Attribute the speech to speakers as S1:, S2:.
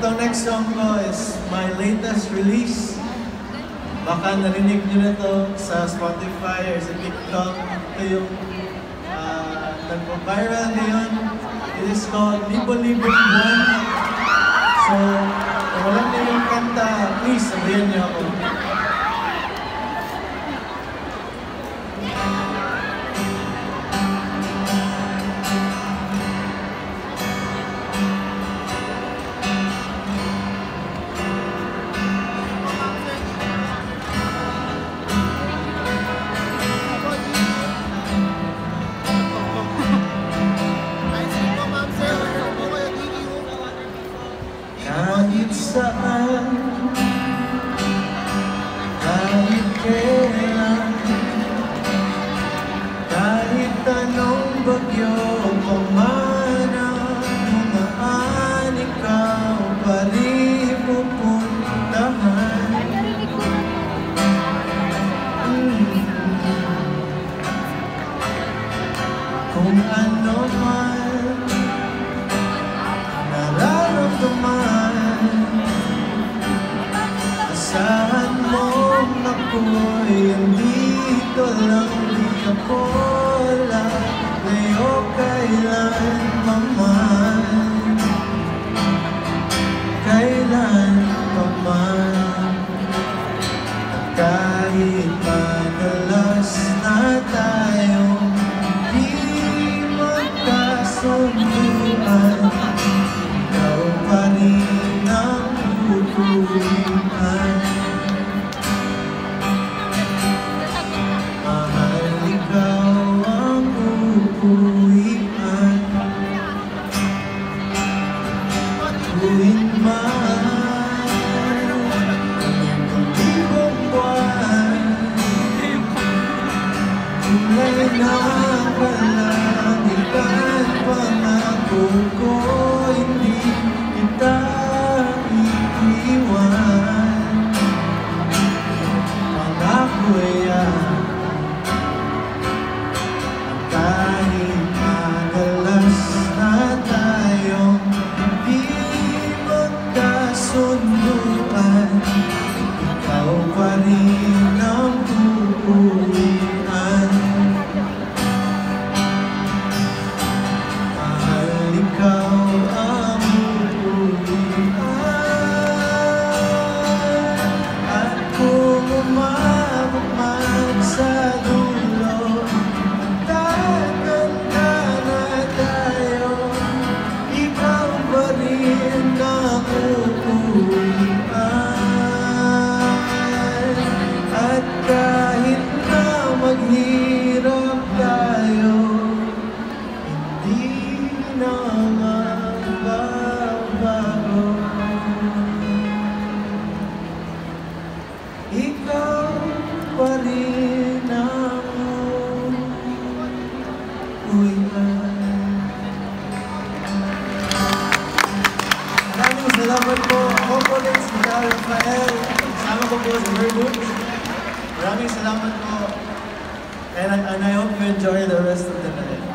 S1: Itong next song ko is my latest release. Baka narinig nyo na to sa Spotify or sa TikTok. Ito yung nagpo-viral ngayon. It is called Libo-Libong Buwan. So, kung walang na yung kanta, please sabihin niyo ako. Kahit saan, kahit kailan, kahit anong bagyo pamanang dumaan, ikaw pa rin pupuntahan. Kung ano man nararamdaman, asahan mo ako'y andito lang, di ako lalayo kailan paman, kailan paman. Kahit madalas na tayong di magkasunduan, ikaw pa rin ang tutuwian. Mahal, ikaw ang uuwian. Tuwing man libong buwan, kulay na kalangitan, pangako ko hindi kita iiwan. Pangako yan, kahit madalas na tayong di magkasunduan, ikaw pa rin ang uuwian. Mahal, ikaw ang uuwian. At kung umabot man sa dulo, magkaganda na tayo, ikaw pa rin ang uuwian. At kahit na maghirap tayo, hindi na magbabago. Ikaw pa rin ang uuwian. Maraming salamat po. Ako po din si Rafael. Kasama ko po si Verboot. Maraming salamat po. And I hope you enjoy the rest of the night.